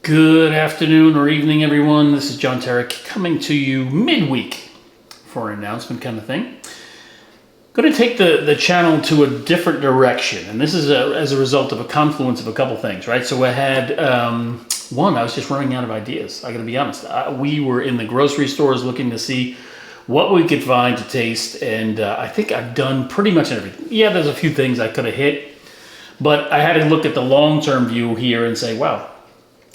Good afternoon or evening, everyone. This is John Tarek coming to you midweek for an announcement kind of thing. Going to take the channel to a different direction, and this is as a result of a confluence of a couple things, right? So I had, one, I was just running out of ideas. I got to be honest. We were in the grocery stores looking to see what we could find to taste, and I think I've done pretty much everything. Yeah, there's a few things I could have hit, but I had to look at the long-term view here and say, wow,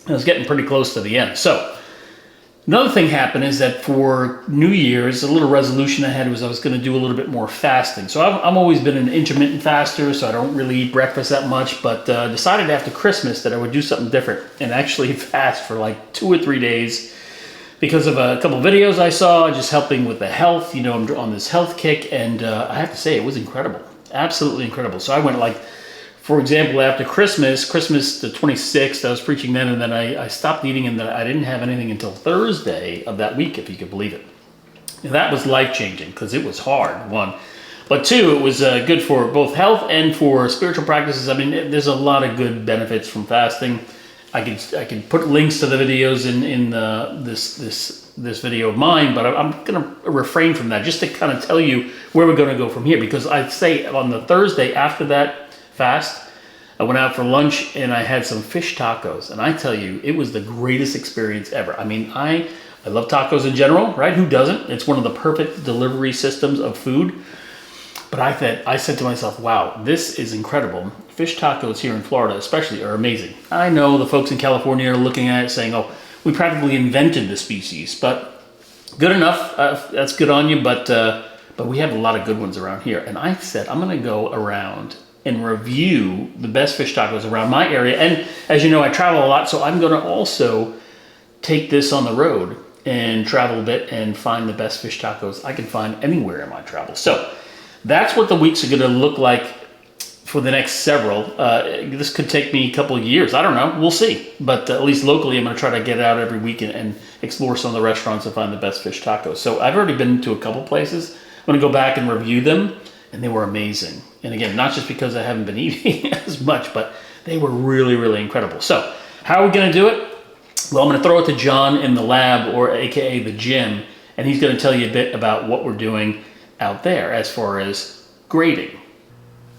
I was getting pretty close to the end. So another thing happened is that for New Year's, a little resolution I had was I was going to do a little bit more fasting. So I've always been an intermittent faster, so I don't really eat breakfast that much, but decided after Christmas that I would do something different and actually fast for like 2 or 3 days because of a couple of videos I saw just helping with the health. You know, I'm on this health kick, and I have to say it was incredible, absolutely incredible. So I went like, for example, after Christmas the 26th, I was preaching then, and then I stopped eating, and then I didn't have anything until Thursday of that week, if you could believe it. And that was life-changing because it was hard, one. But two, it was good for both health and for spiritual practices. I mean, there's a lot of good benefits from fasting. I can put links to the videos in this video of mine, but I'm going to refrain from that just to kind of tell you where we're going to go from here, because I'd say on the Thursday after that fast, I went out for lunch and I had some fish tacos, and I tell you, it was the greatest experience ever. I mean, I love tacos in general, right? Who doesn't? It's one of the perfect delivery systems of food. But I said to myself, wow, this is incredible. Fish tacos here in Florida especially are amazing. I know the folks in California are looking at it saying, oh, we practically invented the species, but good enough. That's good on you, but we have a lot of good ones around here. And I said, I'm going to go around and review the best fish tacos around my area. And as you know, I travel a lot, so I'm going to also take this on the road and travel a bit and find the best fish tacos I can find anywhere in my travels. So that's what the weeks are going to look like for the next several. This could take me a couple of years. I don't know. We'll see. But at least locally, I'm going to try to get out every week and explore some of the restaurants and find the best fish tacos. So I've already been to a couple places. I'm going to go back and review them, and they were amazing. And again, not just because I haven't been eating as much, but they were really, really incredible. So how are we going to do it? Well, I'm going to throw it to John in the lab, or AKA the gym, and he's going to tell you a bit about what we're doing out there as far as grading.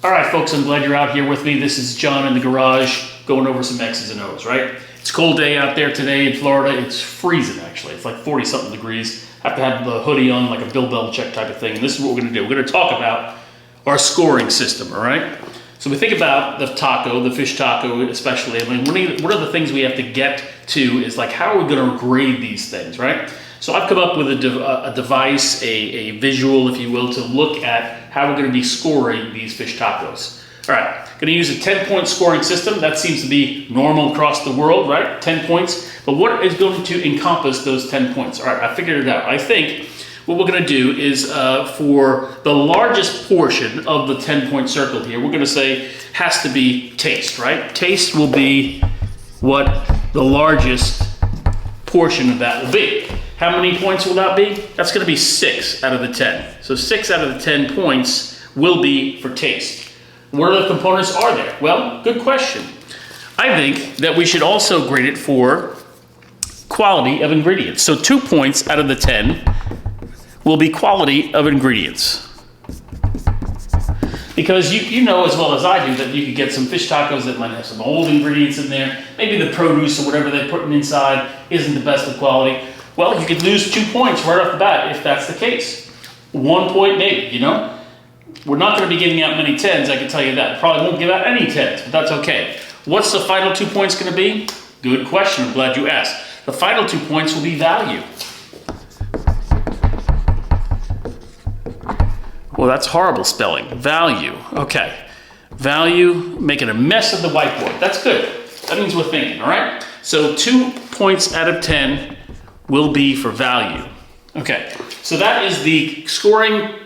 All right, folks, I'm glad you're out here with me. This is John in the garage going over some X's and O's, right? It's a cold day out there today in Florida. It's freezing, actually. It's like 40-something degrees. I have to have the hoodie on like a Bill Belichick type of thing. And this is what we're going to do. We're going to talk about our scoring system, all right? So we think about the taco, the fish taco especially. I mean, one of the things we have to get to is like, how are we going to grade these things, right? So I've come up with a device, a visual, if you will, to look at how we're going to be scoring these fish tacos. All right, going to use a 10-point scoring system. That seems to be normal across the world, right? 10 points. But what is going to encompass those 10 points? All right, I figured it out. I think what we're going to do is for the largest portion of the 10-point circle here, we're going to say has to be taste, right? Taste will be what the largest portion of that will be. How many points will that be? That's going to be 6 out of the 10. So 6 out of the 10 points will be for taste. What other components are there? Well, good question. I think that we should also grade it for quality of ingredients. So 2 points out of the 10 will be quality of ingredients. Because you know as well as I do that you could get some fish tacos that might have some old ingredients in there. Maybe the produce or whatever they're putting inside isn't the best of quality. Well, you could lose 2 points right off the bat if that's the case. 1 point maybe, you know? We're not going to be giving out many 10s, I can tell you that. Probably won't give out any 10s, but that's okay. What's the final 2 points going to be? Good question, I'm glad you asked. The final 2 points will be value. Well, that's horrible spelling. Value. Okay. Value, making a mess of the whiteboard. That's good. That means we're thinking, all right? So 2 points out of 10 will be for value. Okay. So that is the scoring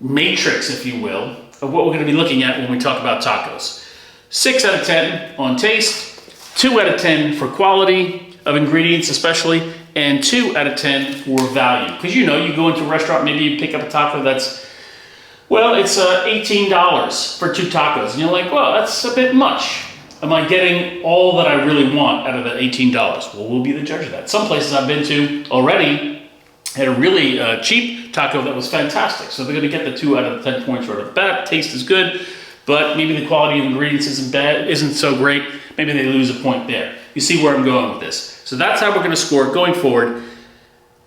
matrix, if you will, of what we're going to be looking at when we talk about tacos. 6 out of 10 on taste, 2 out of 10 for quality of ingredients especially, and 2 out of 10 for value. Because you know, you go into a restaurant, maybe you pick up a taco that's, well, it's $18 for 2 tacos. And you're like, well, that's a bit much. Am I getting all that I really want out of the $18? Well, we'll be the judge of that. Some places I've been to already had a really cheap taco that was fantastic. So they're going to get the 2 out of the 10 points right off the bat. Taste is good, but maybe the quality of the ingredients isn't so great. Maybe they lose a point there. You see where I'm going with this. So that's how we're going to score it going forward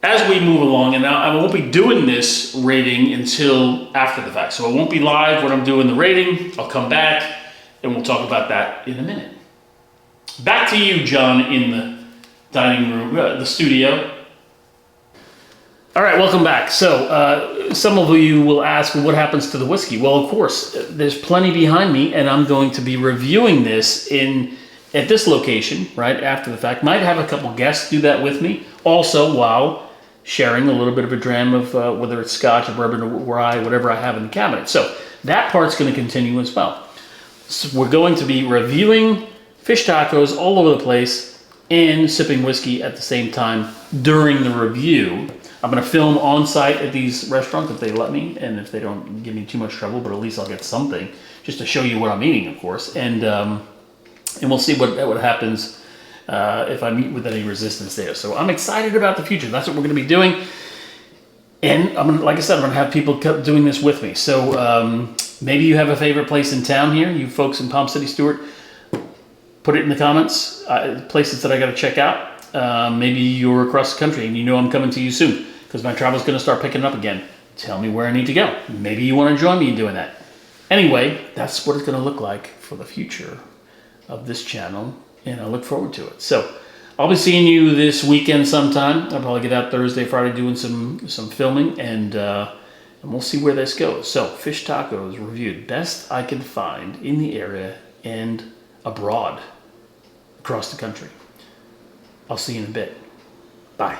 as we move along. And I won't be doing this rating until after the fact. So I won't be live when I'm doing the rating. I'll come back and we'll talk about that in a minute. Back to you, John, in the dining room, the studio. All right, welcome back. So some of you will ask, well, what happens to the whiskey? Well, of course, there's plenty behind me, and I'm going to be reviewing this at this location right after the fact. Might have a couple guests do that with me, also while sharing a little bit of a dram of whether it's Scotch or bourbon or rye, whatever I have in the cabinet. So that part's going to continue as well. So we're going to be reviewing fish tacos all over the place and sipping whiskey at the same time during the review. I'm going to film on site at these restaurants if they let me, and if they don't give me too much trouble, but at least I'll get something just to show you what I'm eating, of course. And we'll see what happens if I meet with any resistance there. So I'm excited about the future. That's what we're going to be doing. And like I said, I'm going to have people doing this with me. So maybe you have a favorite place in town here, you folks in Palm City, Stewart. Put it in the comments, places that I got to check out. Maybe you're across the country and you know I'm coming to you soon because my travel's going to start picking up again. Tell me where I need to go. Maybe you want to join me in doing that. Anyway, that's what it's going to look like for the future of this channel, and I look forward to it. So I'll be seeing you this weekend sometime. I'll probably get out Thursday, Friday doing some filming, and we'll see where this goes. So fish tacos reviewed, best I can find in the area and abroad across the country. I'll see you in a bit. Bye.